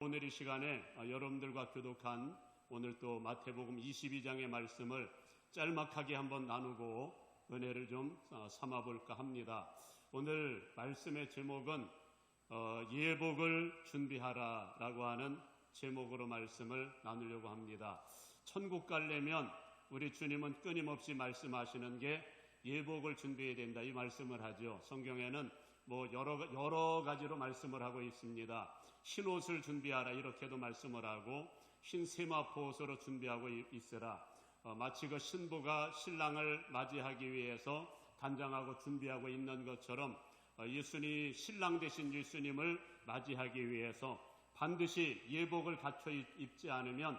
오늘 이 시간에 여러분들과 교독한 오늘 또 마태복음 22장의 말씀을 짤막하게 한번 나누고 은혜를 좀 삼아볼까 합니다. 오늘 말씀의 제목은 예복을 준비하라 라고 하는 제목으로 말씀을 나누려고 합니다. 천국 가려면 우리 주님은 끊임없이 말씀하시는 게 예복을 준비해야 된다, 이 말씀을 하죠. 성경에는 여러 가지로 말씀을 하고 있습니다. 흰 옷을 준비하라 이렇게도 말씀을 하고, 흰 세마포옷으로 준비하고 있으라. 마치 그 신부가 신랑을 맞이하기 위해서 단장하고 준비하고 있는 것처럼 신랑 되신 예수님을 맞이하기 위해서 반드시 예복을 갖춰 입지 않으면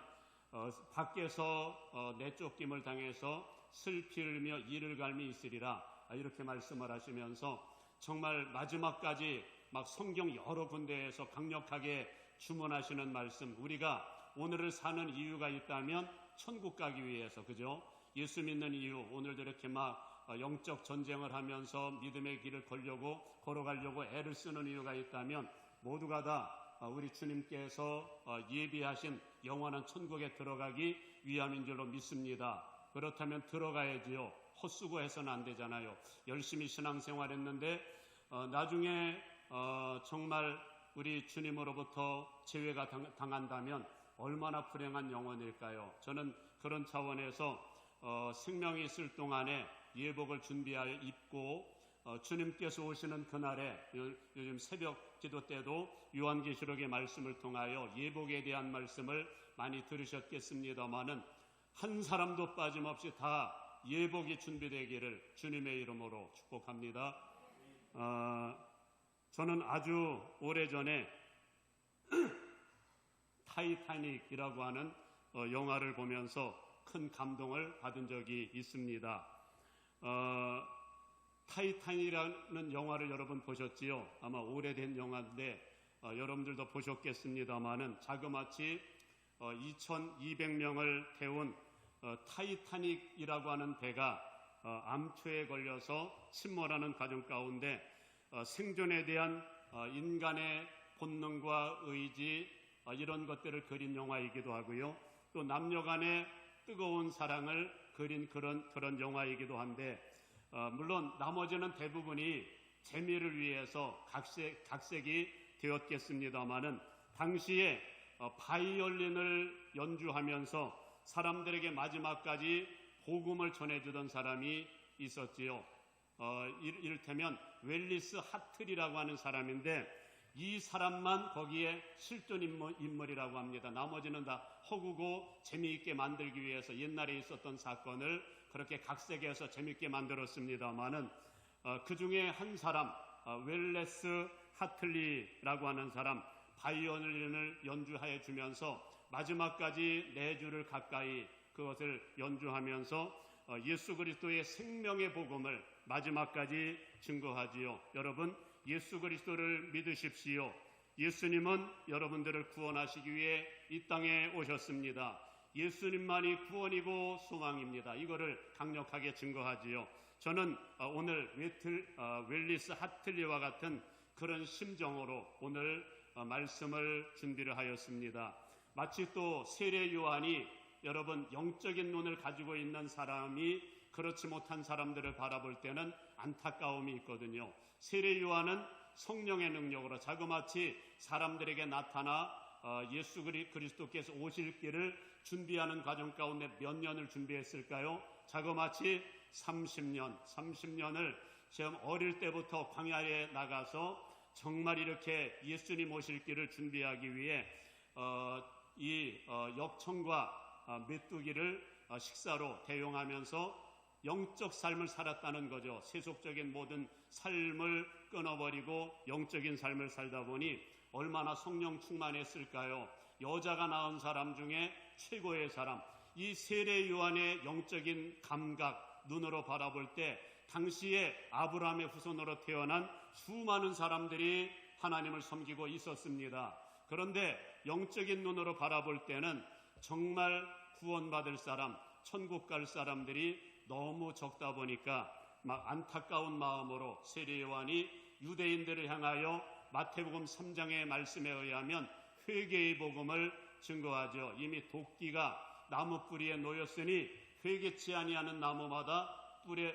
밖에서 내쫓김을 당해서 슬피 흘며 이를 갈미 있으리라, 이렇게 말씀을 하시면서 정말 마지막까지 막 성경 여러 군데에서 강력하게 주문하시는 말씀, 우리가 오늘을 사는 이유가 있다면 천국 가기 위해서, 그죠? 예수 믿는 이유, 오늘도 이렇게 막 영적 전쟁을 하면서 믿음의 길을 걸어가려고 애를 쓰는 이유가 있다면 모두가 다 우리 주님께서 예비하신 영원한 천국에 들어가기 위함인 줄로 믿습니다. 그렇다면 들어가야지요. 헛수고해서는 안 되잖아요. 열심히 신앙생활했는데 나중에 정말 우리 주님으로부터 제외가 당한다면 얼마나 불행한 영혼일까요? 저는 그런 차원에서 생명이 있을 동안에 예복을 준비하여 입고 주님께서 오시는 그날에, 요즘 새벽 기도 때도 요한계시록의 말씀을 통하여 예복에 대한 말씀을 많이 들으셨겠습니다마는 한 사람도 빠짐없이 다 예복이 준비되기를 주님의 이름으로 축복합니다. 저는 아주 오래전에 타이타닉이라고 하는 영화를 보면서 큰 감동을 받은 적이 있습니다. 타이타닉이라는 영화를 여러분 보셨지요? 아마 오래된 영화인데 여러분들도 보셨겠습니다마는 자그마치 2200명을 태운 타이타닉이라고 하는 배가 암초에 걸려서 침몰하는 과정 가운데 생존에 대한 인간의 본능과 의지, 이런 것들을 그린 영화이기도 하고요. 또 남녀 간의 뜨거운 사랑을 그린 그런 영화이기도 한데, 물론 나머지는 대부분이 재미를 위해서 각색이 되었겠습니다마는 당시에 바이올린을 연주하면서 사람들에게 마지막까지 복음을 전해주던 사람이 있었지요. 이를테면 웰리스 하틀이라고 하는 사람인데, 이 사람만 거기에 실존 인물이라고 합니다. 나머지는 다 허구고 재미있게 만들기 위해서 옛날에 있었던 사건을 그렇게 각색해서 재미있게 만들었습니다마는 그 중에 한 사람, 웰리스 하틀리라고 하는 사람, 바이올린을 연주하여 주면서 마지막까지 4주를 가까이 그것을 연주하면서 예수 그리스도의 생명의 복음을 마지막까지 증거하지요. 여러분, 예수 그리스도를 믿으십시오. 예수님은 여러분들을 구원하시기 위해 이 땅에 오셨습니다. 예수님만이 구원이고 소망입니다. 이거를 강력하게 증거하지요. 저는 오늘 웰리스 하틀리와 같은 그런 심정으로 오늘 말씀을 준비를 하였습니다. 마치 또 세례 요한이, 여러분, 영적인 눈을 가지고 있는 사람이 그렇지 못한 사람들을 바라볼 때는 안타까움이 있거든요. 세례 요한은 성령의 능력으로 자그마치 사람들에게 나타나 예수 그리스도께서 오실 길을 준비하는 과정 가운데 몇 년을 준비했을까요? 자그마치 30년을 지금 어릴 때부터 광야에 나가서 정말 이렇게 예수님 오실 길을 준비하기 위해 역청과 메뚜기를 식사로 대용하면서 영적 삶을 살았다는 거죠. 세속적인 모든 삶을 끊어버리고 영적인 삶을 살다 보니 얼마나 성령 충만했을까요? 여자가 낳은 사람 중에 최고의 사람, 이 세례 요한의 영적인 감각, 눈으로 바라볼 때 당시에 아브라함의 후손으로 태어난 수많은 사람들이 하나님을 섬기고 있었습니다. 그런데 영적인 눈으로 바라볼 때는 정말 구원받을 사람, 천국 갈 사람들이 너무 적다 보니까 막 안타까운 마음으로 세례 요한이 유대인들을 향하여 마태복음 3장의 말씀에 의하면 회개의 복음을 증거하죠. 이미 도끼가 나무 뿌리에 놓였으니 회개치 아니하는 나무마다 뿔에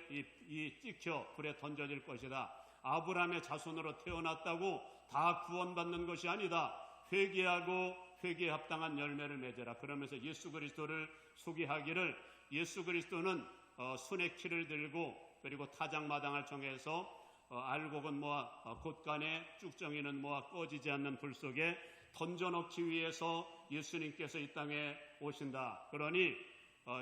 찍혀 불에 던져질 것이다. 아브라함의 자손으로 태어났다고 다 구원받는 것이 아니다. 회개하고 회개에 합당한 열매를 맺어라. 그러면서 예수 그리스도를 소개하기를, 예수 그리스도는 손에 키를 들고 그리고 타작마당을 정해서 알곡은 모아 곳간에 쭉정이는 모아 꺼지지 않는 불 속에 던져넣기 위해서 예수님께서 이 땅에 오신다. 그러니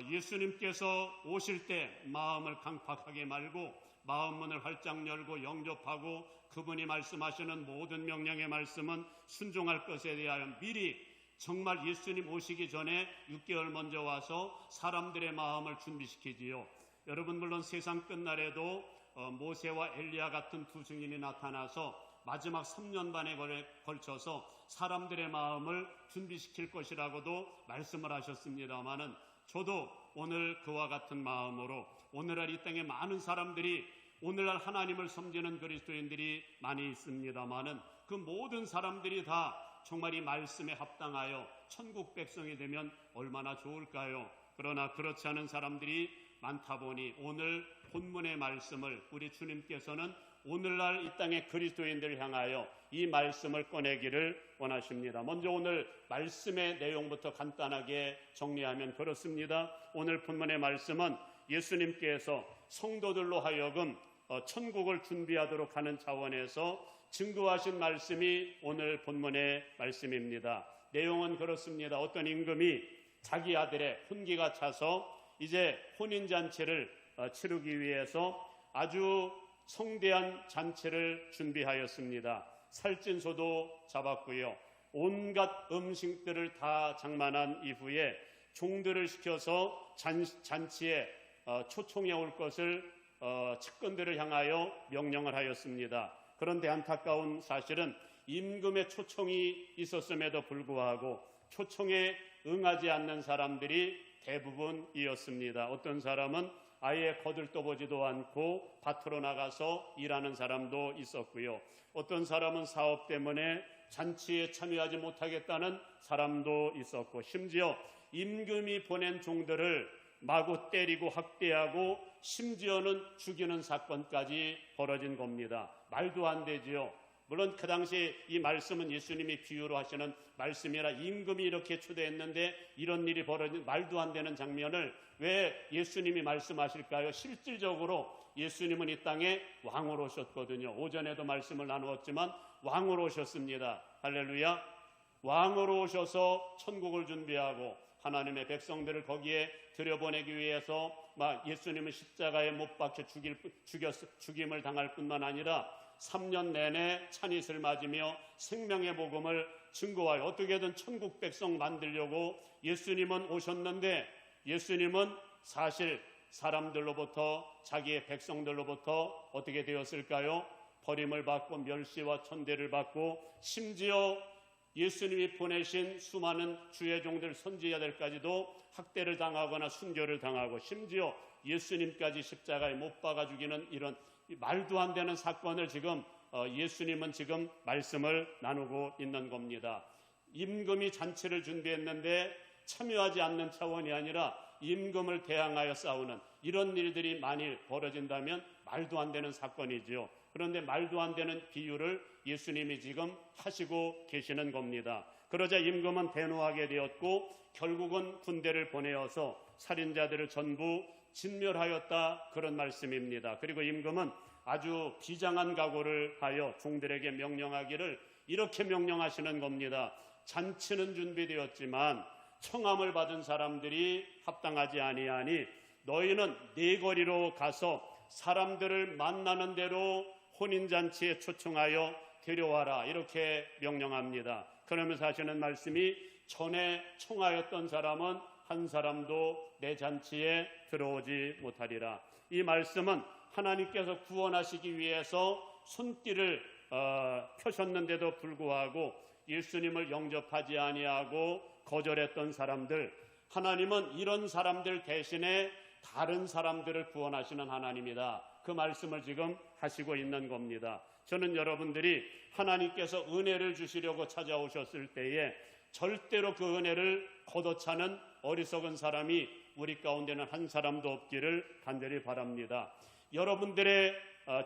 예수님께서 오실 때 마음을 강팍하게 말고 마음 문을 활짝 열고 영접하고 그분이 말씀하시는 모든 명령의 말씀은 순종할 것에 대하여 미리 정말 예수님 오시기 전에 6개월 먼저 와서 사람들의 마음을 준비시키지요. 여러분, 물론 세상 끝날에도 모세와 엘리야 같은 두 증인이 나타나서 마지막 3년 반에 걸쳐서 사람들의 마음을 준비시킬 것이라고도 말씀을 하셨습니다마는, 저도 오늘 그와 같은 마음으로 오늘날 이 땅에 많은 사람들이, 오늘날 하나님을 섬기는 그리스도인들이 많이 있습니다마는 그 모든 사람들이 다 정말 이 말씀에 합당하여 천국 백성이 되면 얼마나 좋을까요? 그러나 그렇지 않은 사람들이 많다 보니 오늘 본문의 말씀을 우리 주님께서는 오늘날 이 땅의 그리스도인들을 향하여 이 말씀을 꺼내기를 원하십니다. 먼저 오늘 말씀의 내용부터 간단하게 정리하면 그렇습니다. 오늘 본문의 말씀은 예수님께서 성도들로 하여금 천국을 준비하도록 하는 차원에서 증거하신 말씀이 오늘 본문의 말씀입니다. 내용은 그렇습니다. 어떤 임금이 자기 아들의 혼기가 차서 이제 혼인잔치를 치르기 위해서 아주 성대한 잔치를 준비하였습니다. 살찐소도 잡았고요. 온갖 음식들을 다 장만한 이후에 종들을 시켜서 잔치에 초청해 올 것을 측근들을 향하여 명령을 하였습니다. 그런데 안타까운 사실은 임금의 초청이 있었음에도 불구하고 초청에 응하지 않는 사람들이 대부분이었습니다. 어떤 사람은 아예 거들떠보지도 않고 밭으로 나가서 일하는 사람도 있었고요. 어떤 사람은 사업 때문에 잔치에 참여하지 못하겠다는 사람도 있었고, 심지어 임금이 보낸 종들을 마구 때리고 학대하고 심지어는 죽이는 사건까지 벌어진 겁니다. 말도 안 되지요. 물론 그 당시 이 말씀은 예수님이 비유로 하시는 말씀이라 임금이 이렇게 초대했는데 이런 일이 벌어진 말도 안 되는 장면을 왜 예수님이 말씀하실까요? 실질적으로 예수님은 이 땅에 왕으로 오셨거든요. 오전에도 말씀을 나누었지만 왕으로 오셨습니다. 할렐루야. 왕으로 오셔서 천국을 준비하고 하나님의 백성들을 거기에 들여보내기 위해서 예수님은 십자가에 못 박혀 죽임을 당할 뿐만 아니라 3년 내내 찬잇을 맞으며 생명의 복음을 증거하여 어떻게든 천국 백성 만들려고 예수님은 오셨는데, 예수님은 사실 사람들로부터, 자기의 백성들로부터 어떻게 되었을까요? 버림을 받고 멸시와 천대를 받고, 심지어 예수님이 보내신 수많은 주의 종들 선지자들까지도 학대를 당하거나 순교를 당하고, 심지어 예수님까지 십자가에 못 박아 죽이는 이런 말도 안 되는 사건을 지금 예수님은 지금 말씀을 나누고 있는 겁니다. 임금이 잔치를 준비했는데 참여하지 않는 차원이 아니라 임금을 대항하여 싸우는 이런 일들이 만일 벌어진다면 말도 안 되는 사건이지요. 그런데 말도 안 되는 비유를 예수님이 지금 하시고 계시는 겁니다. 그러자 임금은 대노하게 되었고 결국은 군대를 보내어서 살인자들을 전부 진멸하였다, 그런 말씀입니다. 그리고 임금은 아주 비장한 각오를 하여 종들에게 명령하기를 이렇게 명령하시는 겁니다. 잔치는 준비되었지만 청함을 받은 사람들이 합당하지 아니하니 너희는 네 거리로 가서 사람들을 만나는 대로 혼인잔치에 초청하여 데려와라, 이렇게 명령합니다. 그러면서 하시는 말씀이 전에 청하였던 사람은 한 사람도 내 잔치에 들어오지 못하리라. 이 말씀은 하나님께서 구원하시기 위해서 손길을 펴셨는데도 불구하고 예수님을 영접하지 아니하고 거절했던 사람들, 하나님은 이런 사람들 대신에 다른 사람들을 구원하시는 하나님이다, 그 말씀을 지금 하시고 있는 겁니다. 저는 여러분들이 하나님께서 은혜를 주시려고 찾아오셨을 때에 절대로 그 은혜를 걷어차는 어리석은 사람이 우리 가운데는 한 사람도 없기를 간절히 바랍니다. 여러분들의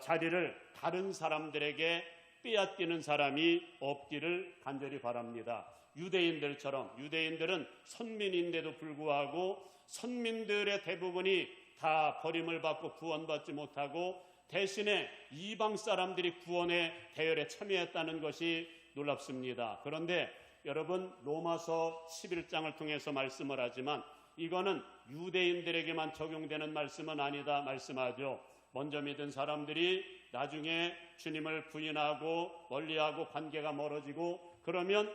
자리를 다른 사람들에게 빼앗기는 사람이 없기를 간절히 바랍니다. 유대인들처럼, 유대인들은 선민인데도 불구하고 선민들의 대부분이 다 버림을 받고 구원받지 못하고 대신에 이방 사람들이 구원의 대열에 참여했다는 것이 놀랍습니다. 그런데 여러분, 로마서 11장을 통해서 말씀을 하지만 이거는 유대인들에게만 적용되는 말씀은 아니다 말씀하죠. 먼저 믿은 사람들이 나중에 주님을 부인하고 멀리하고 관계가 멀어지고 그러면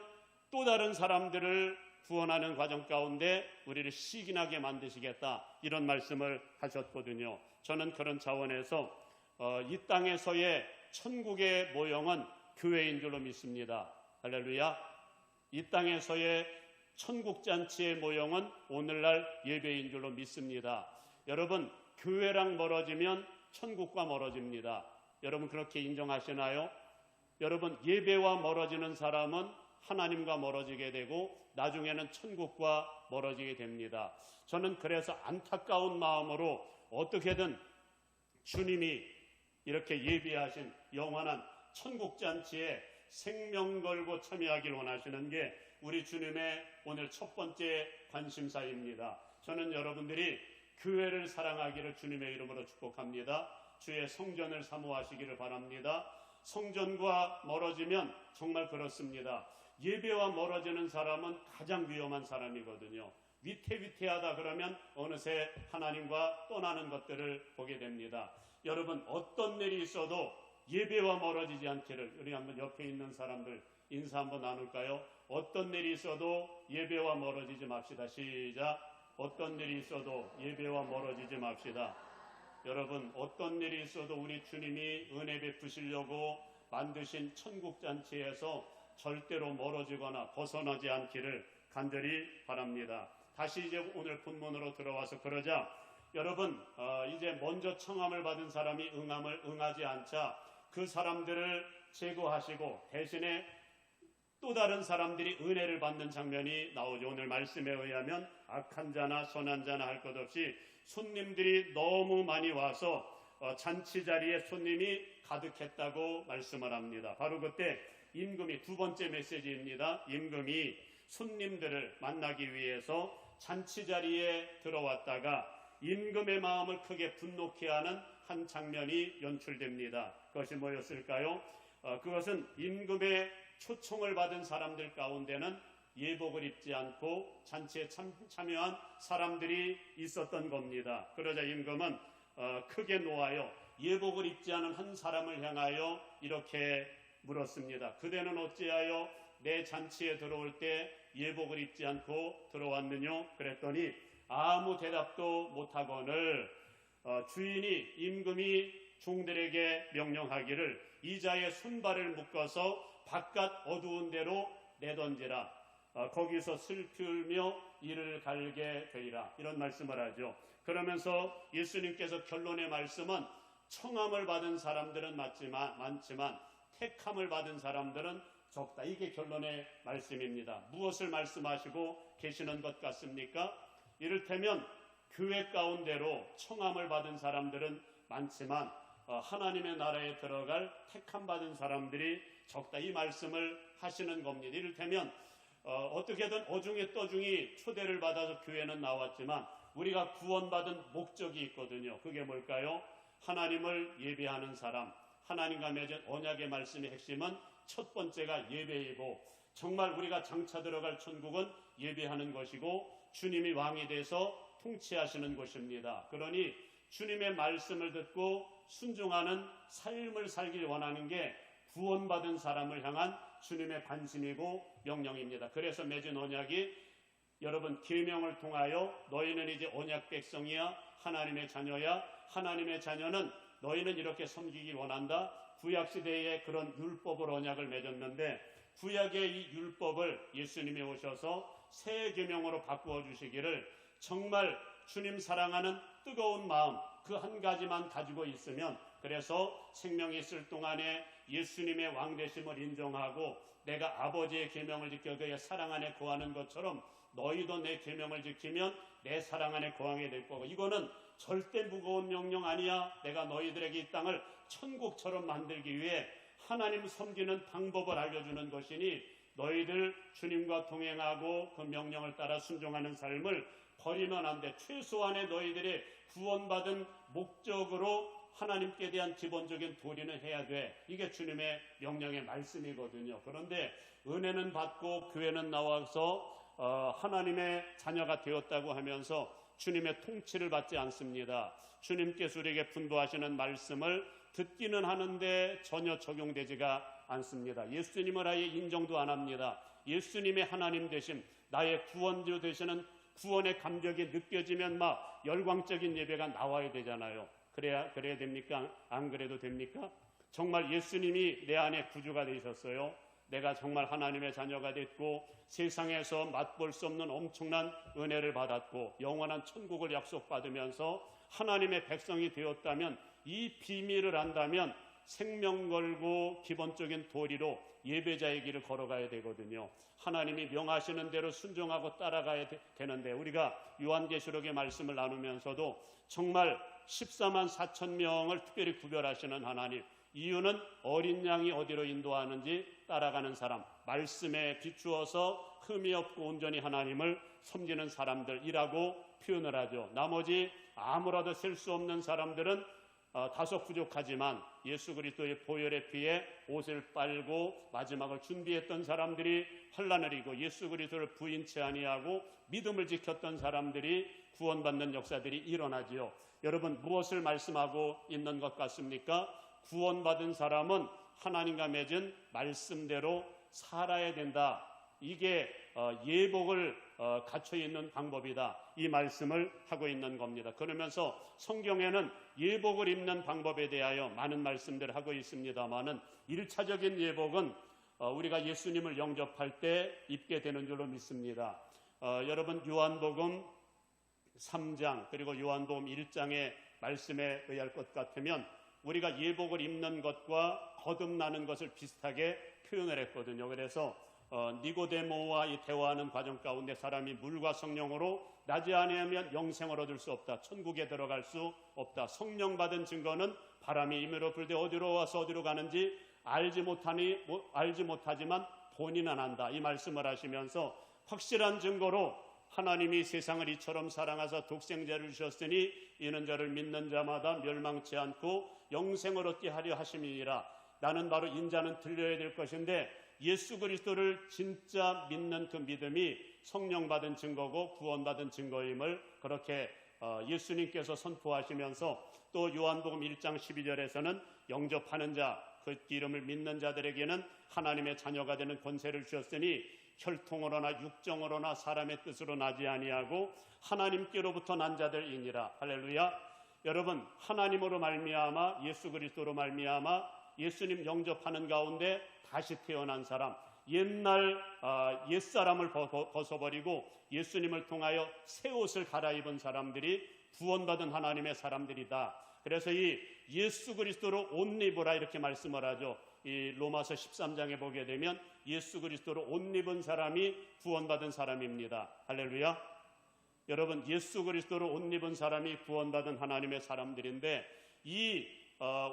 또 다른 사람들을 구원하는 과정 가운데 우리를 시기나게 만드시겠다, 이런 말씀을 하셨거든요. 저는 그런 차원에서 이 땅에서의 천국의 모형은 교회인 줄로 믿습니다. 할렐루야. 이 땅에서의 천국잔치의 모형은 오늘날 예배인 줄로 믿습니다. 여러분, 교회랑 멀어지면 천국과 멀어집니다. 여러분 그렇게 인정하시나요? 여러분, 예배와 멀어지는 사람은 하나님과 멀어지게 되고 나중에는 천국과 멀어지게 됩니다. 저는 그래서 안타까운 마음으로 어떻게든 주님이 이렇게 예비하신 영원한 천국잔치에 생명 걸고 참여하길 원하시는 게 우리 주님의 오늘 첫 번째 관심사입니다. 저는 여러분들이 교회를 사랑하기를 주님의 이름으로 축복합니다. 주의 성전을 사모하시기를 바랍니다. 성전과 멀어지면 정말 그렇습니다. 예배와 멀어지는 사람은 가장 위험한 사람이거든요. 위태위태하다 그러면 어느새 하나님과 떠나는 것들을 보게 됩니다. 여러분, 어떤 일이 있어도 예배와 멀어지지 않기를, 우리 한번 옆에 있는 사람들 인사 한번 나눌까요? 어떤 일이 있어도 예배와 멀어지지 맙시다. 시작. 어떤 일이 있어도 예배와 멀어지지 맙시다. 여러분, 어떤 일이 있어도 우리 주님이 은혜 베푸시려고 만드신 천국잔치에서 절대로 멀어지거나 벗어나지 않기를 간절히 바랍니다. 다시 이제 오늘 본문으로 들어와서 그러자 여러분, 이제 먼저 청함을 받은 사람이 응하지 않자 그 사람들을 제거하시고 대신에 또 다른 사람들이 은혜를 받는 장면이 나오죠. 오늘 말씀에 의하면 악한 자나 선한 자나 할 것 없이 손님들이 너무 많이 와서 잔치 자리에 손님이 가득했다고 말씀을 합니다. 바로 그때 임금이, 두 번째 메시지입니다. 임금이 손님들을 만나기 위해서 잔치 자리에 들어왔다가 임금의 마음을 크게 분노케 하는 한 장면이 연출됩니다. 그것이 뭐였을까요? 그것은 임금의 초청을 받은 사람들 가운데는 예복을 입지 않고 잔치에 참여한 사람들이 있었던 겁니다. 그러자 임금은 크게 노하여 예복을 입지 않은 한 사람을 향하여 이렇게 물었습니다. 그대는 어찌하여 내 잔치에 들어올 때 예복을 입지 않고 들어왔느냐? 그랬더니 아무 대답도 못하거늘 주인이, 임금이 종들에게 명령하기를 이자의 손발을 묶어서 바깥 어두운 데로 내던지라. 거기서 슬피 울며 이를 갈게 되리라. 이런 말씀을 하죠. 그러면서 예수님께서 결론의 말씀은 청함을 받은 사람들은 많지만 택함을 받은 사람들은 적다. 이게 결론의 말씀입니다. 무엇을 말씀하시고 계시는 것 같습니까? 이를테면 교회 가운데로 청함을 받은 사람들은 많지만 하나님의 나라에 들어갈 택함 받은 사람들이 적다. 이 말씀을 하시는 겁니다. 이를테면 어떻게든 어중에 떠중이 초대를 받아서 교회는 나왔지만 우리가 구원받은 목적이 있거든요. 그게 뭘까요? 하나님을 예배하는 사람, 하나님과 맺은 언약의 말씀의 핵심은 첫 번째가 예배이고, 정말 우리가 장차 들어갈 천국은 예배하는 것이고 주님이 왕이 돼서 통치하시는 것입니다. 그러니 주님의 말씀을 듣고 순종하는 삶을 살길 원하는 게 구원받은 사람을 향한 주님의 관심이고 명령입니다. 그래서 맺은 언약이 여러분 계명을 통하여 너희는 이제 언약 백성이야, 하나님의 자녀야. 하나님의 자녀는 너희는 이렇게 섬기길 원한다. 구약시대에 그런 율법을 언약을 맺었는데 구약의 이 율법을 예수님이 오셔서 새 계명으로 바꾸어 주시기를, 정말 주님 사랑하는 뜨거운 마음 그 한 가지만 가지고 있으면 그래서 생명이 있을 동안에 예수님의 왕되심을 인정하고 내가 아버지의 계명을 지켜 그의 사랑 안에 거하는 것처럼 너희도 내 계명을 지키면 내 사랑 안에 거하게 될 거고, 이거는 절대 무거운 명령 아니야. 내가 너희들에게 이 땅을 천국처럼 만들기 위해 하나님 섬기는 방법을 알려주는 것이니 너희들 주님과 동행하고 그 명령을 따라 순종하는 삶을 버리면 안 돼. 최소한의 너희들이 구원받은 목적으로 하나님께 대한 기본적인 도리는 해야 돼. 이게 주님의 명령의 말씀이거든요. 그런데 은혜는 받고 교회는 나와서 하나님의 자녀가 되었다고 하면서 주님의 통치를 받지 않습니다. 주님께서 우리에게 분부하시는 말씀을 듣기는 하는데 전혀 적용되지가 않습니다. 예수님을 아예 인정도 안 합니다. 예수님의 하나님 되심, 나의 구원주 되시는 구원의 감격이 느껴지면 막 열광적인 예배가 나와야 되잖아요. 그래야 됩니까? 안 그래도 됩니까? 정말 예수님이 내 안에 구주가 되셨어요. 내가 정말 하나님의 자녀가 됐고 세상에서 맛볼 수 없는 엄청난 은혜를 받았고 영원한 천국을 약속받으면서 하나님의 백성이 되었다면, 이 비밀을 안다면 생명 걸고 기본적인 도리로 예배자의 길을 걸어가야 되거든요. 하나님이 명하시는 대로 순종하고 따라가야 되는데, 우리가 요한계시록의 말씀을 나누면서도 정말 14만 4천 명을 특별히 구별하시는 하나님, 이유는 어린 양이 어디로 인도하는지 따라가는 사람, 말씀에 비추어서 흠이 없고 온전히 하나님을 섬기는 사람들이라고 표현을 하죠. 나머지 아무라도 셀 수 없는 사람들은 다소 부족하지만 예수 그리스도의 보혈의 피에 옷을 빨고 마지막을 준비했던 사람들이 환난을 이기고 예수 그리스도를 부인치 아니하고 믿음을 지켰던 사람들이 구원받는 역사들이 일어나지요. 여러분, 무엇을 말씀하고 있는 것 같습니까? 구원받은 사람은 하나님과 맺은 말씀대로 살아야 된다. 이게 예복을 갖춰 있는 방법이다. 이 말씀을 하고 있는 겁니다. 그러면서 성경에는 예복을 입는 방법에 대하여 많은 말씀들을 하고 있습니다만은 1차적인 예복은 우리가 예수님을 영접할 때 입게 되는 줄로 믿습니다. 여러분, 요한복음 3장 그리고 요한복음 1장의 말씀에 의할 것 같으면 우리가 예복을 입는 것과 거듭나는 것을 비슷하게 표현을 했거든요. 그래서 니고데모와 이 대화하는 과정 가운데 사람이 물과 성령으로 나지 아니하면 영생을 얻을 수 없다. 천국에 들어갈 수 없다. 성령 받은 증거는 바람이 임으로 불되 어디로 와서 어디로 가는지 알지 못하지만 본인은 안다. 이 말씀을 하시면서 확실한 증거로 하나님이 세상을 이처럼 사랑하사 독생자를 주셨으니 이는 저를 믿는 자마다 멸망치 않고 영생을 얻게 하려 하심이니라. 나는 바로 인자는 들려야 될 것인데 예수 그리스도를 진짜 믿는 그 믿음이 성령 받은 증거고 구원받은 증거임을 그렇게 예수님께서 선포하시면서 또 요한복음 1장 12절에서는 영접하는 자, 그 이름을 믿는 자들에게는 하나님의 자녀가 되는 권세를 주셨으니 혈통으로나 육정으로나 사람의 뜻으로 나지 아니하고 하나님께로부터 난 자들이니라. 할렐루야. 여러분, 하나님으로 말미암아 예수 그리스도로 말미암아 예수님 영접하는 가운데 다시 태어난 사람, 옛날 옛사람을 벗어버리고 예수님을 통하여 새 옷을 갈아입은 사람들이 구원받은 하나님의 사람들이다. 그래서 이 예수 그리스도로 옷 입으라 이렇게 말씀을 하죠. 이 로마서 13장에 보게 되면 예수 그리스도로 옷 입은 사람이 구원받은 사람입니다. 할렐루야. 여러분, 예수 그리스도로 옷 입은 사람이 구원받은 하나님의 사람들인데 이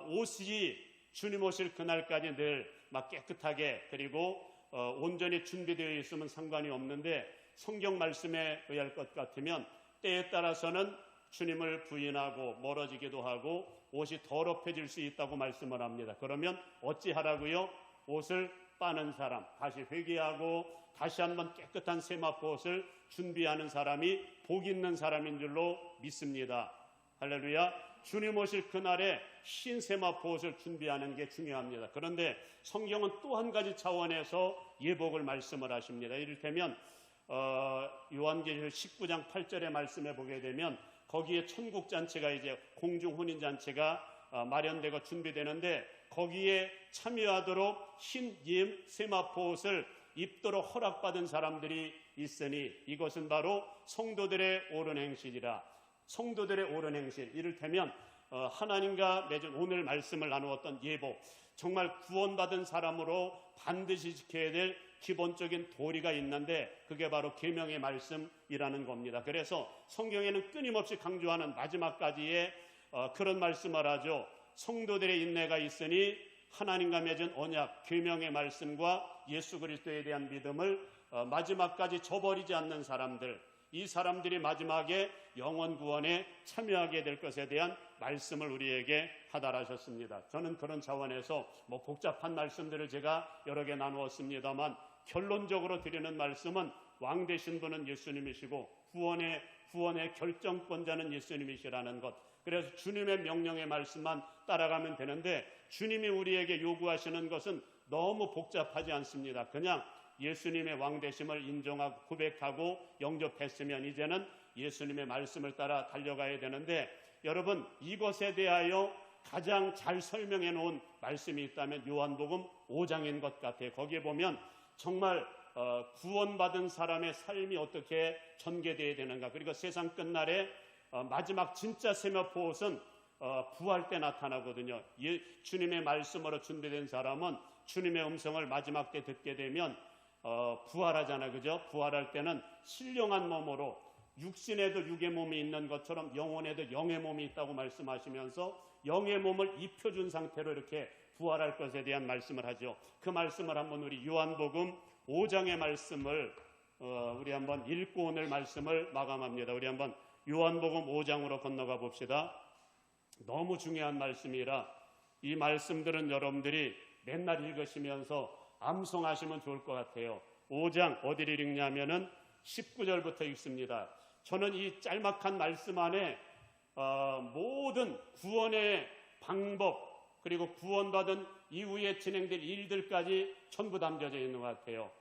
옷이 주님 오실 그날까지 늘 막 깨끗하게 그리고 온전히 준비되어 있으면 상관이 없는데 성경 말씀에 의할 것 같으면 때에 따라서는 주님을 부인하고 멀어지기도 하고 옷이 더럽혀질 수 있다고 말씀을 합니다. 그러면 어찌하라고요? 옷을 빠는 사람, 다시 회개하고 다시 한번 깨끗한 세마포옷을 준비하는 사람이 복 있는 사람인 줄로 믿습니다. 할렐루야. 주님 오실 그날에 흰 세마포옷을 준비하는 게 중요합니다. 그런데 성경은 또 한 가지 차원에서 예복을 말씀을 하십니다. 이를테면 요한계시록 19장 8절의 말씀에 보게 되면 거기에 천국잔치가 이제 공중혼인잔치가 마련되고 준비되는데 거기에 참여하도록 흰 세마포옷을 입도록 허락받은 사람들이 있으니 이것은 바로 성도들의 옳은 행실이라. 성도들의 옳은 행실, 이를테면 하나님과 맺은 오늘 말씀을 나누었던 예복, 정말 구원받은 사람으로 반드시 지켜야 될 기본적인 도리가 있는데 그게 바로 계명의 말씀이라는 겁니다. 그래서 성경에는 끊임없이 강조하는 마지막까지의 그런 말씀을 하죠. 성도들의 인내가 있으니 하나님과 맺은 언약, 계명의 말씀과 예수 그리스도에 대한 믿음을 마지막까지 저버리지 않는 사람들, 이 사람들이 마지막에 영원 구원에 참여하게 될 것에 대한 말씀을 우리에게 하달하셨습니다. 저는 그런 차원에서 복잡한 말씀들을 제가 여러 개 나누었습니다만 결론적으로 드리는 말씀은 왕 되신 분은 예수님이시고 구원의 결정권자는 예수님이시라는 것. 그래서 주님의 명령의 말씀만 따라가면 되는데 주님이 우리에게 요구하시는 것은 너무 복잡하지 않습니다. 그냥 예수님의 왕 되심을 인정하고 고백하고 영접했으면 이제는 예수님의 말씀을 따라 달려가야 되는데, 여러분 이것에 대하여 가장 잘 설명해 놓은 말씀이 있다면 요한복음 5장인 것 같아요. 거기에 보면 정말 구원받은 사람의 삶이 어떻게 전개되어야 되는가, 그리고 세상 끝날에 마지막 진짜 세마포옷은 부활 때 나타나거든요. 주님의 말씀으로 준비된 사람은 주님의 음성을 마지막 때 듣게 되면 부활하잖아요. 그죠? 부활할 때는 신령한 몸으로, 육신에도 육의 몸이 있는 것처럼 영혼에도 영의 몸이 있다고 말씀하시면서 영의 몸을 입혀준 상태로 이렇게 부활할 것에 대한 말씀을 하죠. 그 말씀을 한번 우리 요한복음 5장의 말씀을 우리 한번 읽고 오늘 말씀을 마감합니다. 우리 한번 요한복음 5장으로 건너가 봅시다. 너무 중요한 말씀이라 이 말씀들은 여러분들이 맨날 읽으시면서 암송하시면 좋을 것 같아요. 5장 어디를 읽냐면은 19절부터 읽습니다. 저는 이 짤막한 말씀 안에 모든 구원의 방법, 그리고 구원받은 이후에 진행될 일들까지 전부 담겨져 있는 것 같아요.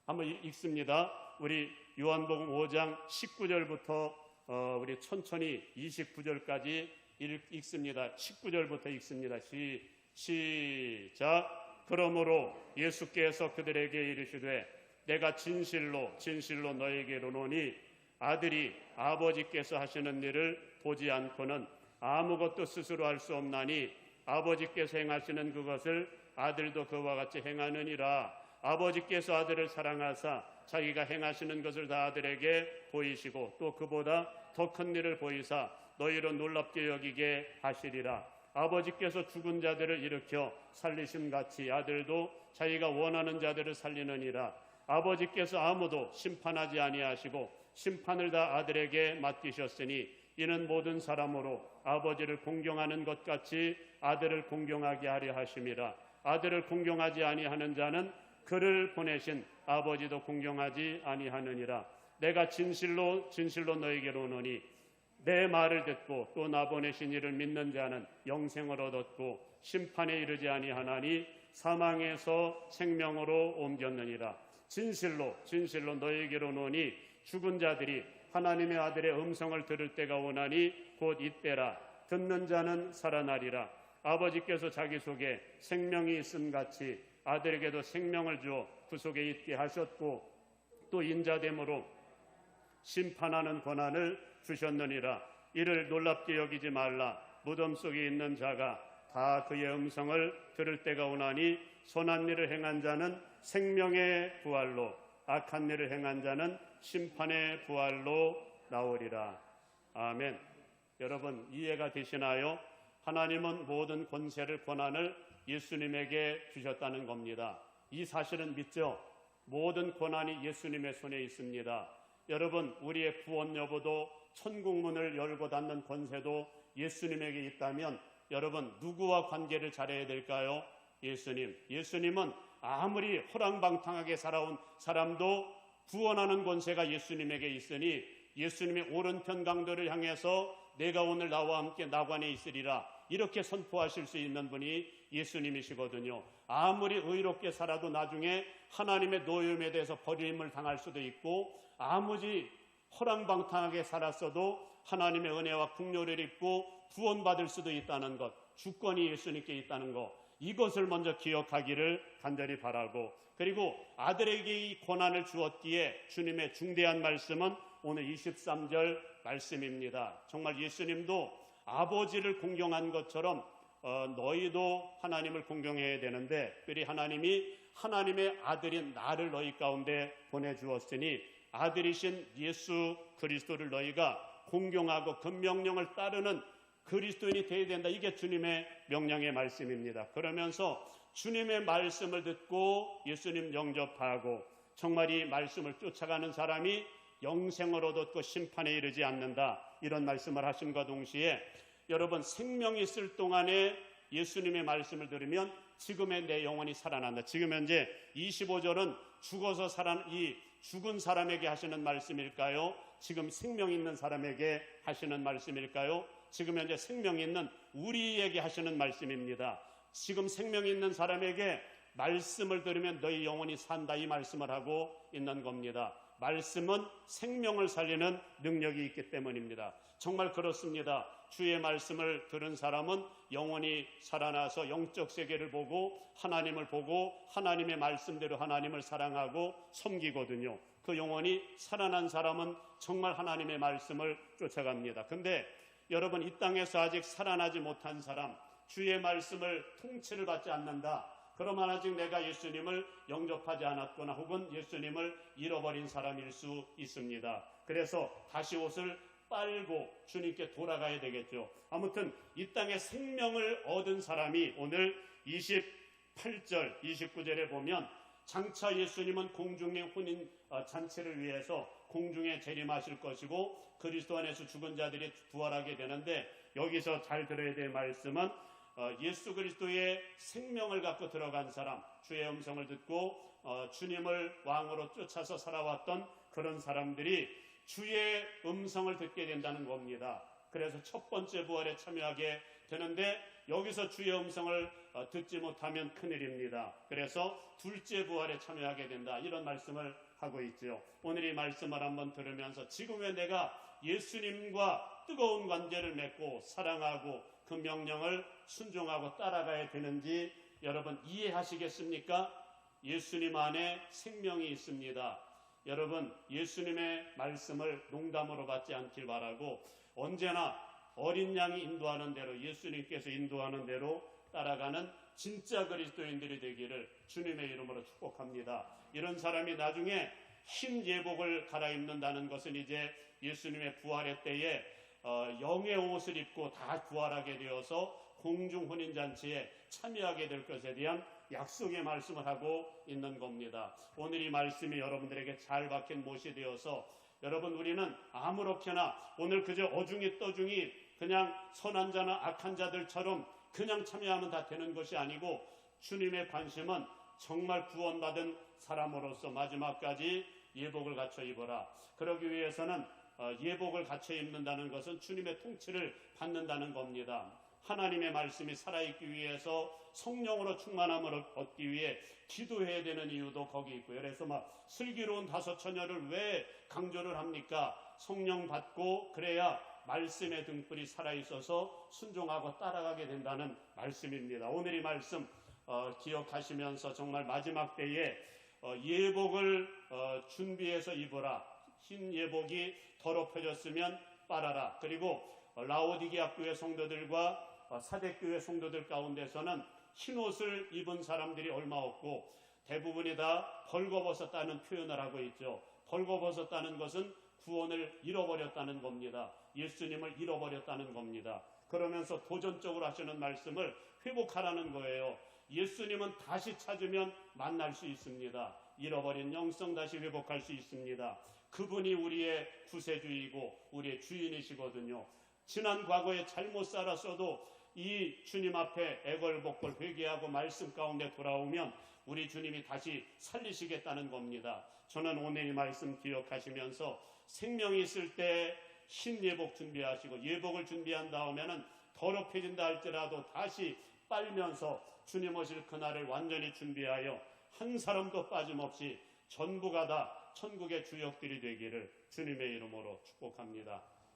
한번 읽습니다. 우리 요한복음 5장 19절부터 우리 천천히 29절까지 읽습니다. 19절부터 읽습니다. 시작. 그러므로 예수께서 그들에게 이르시되 내가 진실로 너에게 이르노니 아들이 아버지께서 하시는 일을 보지 않고는 아무것도 스스로 할 수 없나니 아버지께서 행하시는 그것을 아들도 그와 같이 행하느니라. 아버지께서 아들을 사랑하사 자기가 행하시는 것을 다 아들에게 보이시고 또 그보다 더 큰 일을 보이사 너희로 놀랍게 여기게 하시리라. 아버지께서 죽은 자들을 일으켜 살리심 같이 아들도 자기가 원하는 자들을 살리느니라. 아버지께서 아무도 심판하지 아니하시고 심판을 다 아들에게 맡기셨으니 이는 모든 사람으로 아버지를 공경하는 것 같이 아들을 공경하게 하려 하심이라. 아들을 공경하지 아니하는 자는 그를 보내신 아버지도 공경하지 아니하느니라. 내가 진실로 너에게로 오노니 내 말을 듣고 또 나 보내신 이를 믿는 자는 영생을 얻었고 심판에 이르지 아니하나니 사망에서 생명으로 옮겼느니라. 진실로 너에게로 오노니 죽은 자들이 하나님의 아들의 음성을 들을 때가 오나니 곧 이때라. 듣는 자는 살아나리라. 아버지께서 자기 속에 생명이 있음 같이 아들에게도 생명을 주어 그 속에 있게 하셨고 또 인자됨으로 심판하는 권한을 주셨느니라. 이를 놀랍게 여기지 말라. 무덤 속에 있는 자가 다 그의 음성을 들을 때가 오나니 선한 일을 행한 자는 생명의 부활로 악한 일을 행한 자는 심판의 부활로 나오리라. 아멘. 여러분 이해가 되시나요? 하나님은 모든 권세를 권한을 예수님에게 주셨다는 겁니다. 이 사실은 믿죠? 모든 권한이 예수님의 손에 있습니다. 여러분 우리의 구원 여부도 천국문을 열고 닫는 권세도 예수님에게 있다면 여러분 누구와 관계를 잘해야 될까요? 예수님은 아무리 호랑방탕하게 살아온 사람도 구원하는 권세가 예수님에게 있으니 예수님의 오른편 강도를 향해서 내가 오늘 나와 함께 나관에 있으리라 이렇게 선포하실 수 있는 분이 예수님이시거든요. 아무리 의롭게 살아도 나중에 하나님의 노염에 대해서 버림을 당할 수도 있고 아무리 호랑방탕하게 살았어도 하나님의 은혜와 긍휼을 입고 구원받을 수도 있다는 것, 주권이 예수님께 있다는 것, 이것을 먼저 기억하기를 간절히 바라고, 그리고 아들에게 이 권한을 주었기에 주님의 중대한 말씀은 오늘 23절 말씀입니다. 정말 예수님도 아버지를 공경한 것처럼 너희도 하나님을 공경해야 되는데, 특별히 하나님이 하나님의 아들인 나를 너희 가운데 보내주었으니 아들이신 예수 그리스도를 너희가 공경하고 그 명령을 따르는 그리스도인이 되어야 된다. 이게 주님의 명령의 말씀입니다. 그러면서 주님의 말씀을 듣고 예수님 영접하고 정말 이 말씀을 쫓아가는 사람이 영생을 얻었고 심판에 이르지 않는다. 이런 말씀을 하심과 동시에 여러분, 생명이 있을 동안에 예수님의 말씀을 들으면 지금의 내 영혼이 살아난다. 지금 현재 25절은 죽어서 이 죽은 사람에게 하시는 말씀일까요? 지금 생명 있는 사람에게 하시는 말씀일까요? 지금 현재 생명 있는 우리에게 하시는 말씀입니다. 지금 생명 있는 사람에게 말씀을 들으면 너희 영혼이 산다, 이 말씀을 하고 있는 겁니다. 말씀은 생명을 살리는 능력이 있기 때문입니다. 정말 그렇습니다. 주의 말씀을 들은 사람은 영원히 살아나서 영적 세계를 보고 하나님을 보고 하나님의 말씀대로 하나님을 사랑하고 섬기거든요. 그 영혼이 살아난 사람은 정말 하나님의 말씀을 쫓아갑니다. 근데 여러분, 이 땅에서 아직 살아나지 못한 사람, 주의 말씀을 통치를 받지 않는다. 그러면 아직 내가 예수님을 영접하지 않았거나 혹은 예수님을 잃어버린 사람일 수 있습니다. 그래서 다시 옷을 빨고 주님께 돌아가야 되겠죠. 아무튼 이 땅에 생명을 얻은 사람이 오늘 28절, 29절에 보면 장차 예수님은 공중의 혼인 잔치를 위해서 공중에 재림하실 것이고 그리스도 안에서 죽은 자들이 부활하게 되는데, 여기서 잘 들어야 될 말씀은 예수 그리스도의 생명을 갖고 들어간 사람, 주의 음성을 듣고 주님을 왕으로 쫓아서 살아왔던 그런 사람들이 주의 음성을 듣게 된다는 겁니다. 그래서 첫 번째 부활에 참여하게 되는데, 여기서 주의 음성을 듣지 못하면 큰일입니다. 그래서 둘째 부활에 참여하게 된다, 이런 말씀을 하고 있죠. 오늘 이 말씀을 한번 들으면서 지금 왜 내가 예수님과 뜨거운 관계를 맺고 사랑하고 그 명령을 순종하고 따라가야 되는지 여러분 이해하시겠습니까? 예수님 안에 생명이 있습니다. 여러분, 예수님의 말씀을 농담으로 받지 않길 바라고 언제나 어린 양이 인도하는 대로, 예수님께서 인도하는 대로 따라가는 진짜 그리스도인들이 되기를 주님의 이름으로 축복합니다. 이런 사람이 나중에 흰 예복을 갈아입는다는 것은 이제 예수님의 부활의 때에 영의 옷을 입고 다 부활하게 되어서 공중 혼인잔치에 참여하게 될 것에 대한 약속의 말씀을 하고 있는 겁니다. 오늘 이 말씀이 여러분들에게 잘 박힌 못이 되어서 여러분, 우리는 아무렇게나 오늘 그저 어중이 떠중이 그냥 선한 자나 악한 자들처럼 그냥 참여하면 다 되는 것이 아니고, 주님의 관심은 정말 구원받은 사람으로서 마지막까지 예복을 갖춰 입어라. 그러기 위해서는 예복을 갖춰 입는다는 것은 주님의 통치를 받는다는 겁니다. 하나님의 말씀이 살아있기 위해서 성령으로 충만함을 얻기 위해 기도해야 되는 이유도 거기 있고요. 그래서 슬기로운 다섯 처녀를 왜 강조를 합니까? 성령 받고 그래야 말씀의 등불이 살아있어서 순종하고 따라가게 된다는 말씀입니다. 오늘 이 말씀 기억하시면서 정말 마지막 때에 예복을 준비해서 입어라. 흰 예복이 더럽혀졌으면 빨아라. 그리고 라오디게아 교회 성도들과 사대교회 성도들 가운데서는 흰옷을 입은 사람들이 얼마 없고 대부분이 다 벌거벗었다는 표현을 하고 있죠. 벌거벗었다는 것은 구원을 잃어버렸다는 겁니다. 예수님을 잃어버렸다는 겁니다. 그러면서 도전적으로 하시는 말씀을 회복하라는 거예요. 예수님은 다시 찾으면 만날 수 있습니다. 잃어버린 영성 다시 회복할 수 있습니다. 그분이 우리의 구세주이고 우리의 주인이시거든요. 지난 과거에 잘못 살았어도 이 주님 앞에 애걸복걸 회개하고 말씀 가운데 돌아오면 우리 주님이 다시 살리시겠다는 겁니다. 저는 오늘 이 말씀 기억하시면서 생명이 있을 때 흰 예복 준비하시고 예복을 준비한 다음에는 더럽혀진다 할지라도 다시 빨면서 주님 오실 그날을 완전히 준비하여 한 사람도 빠짐없이 전부가 다 천국의 주역들이 되기를 주님의 이름으로 축복합니다.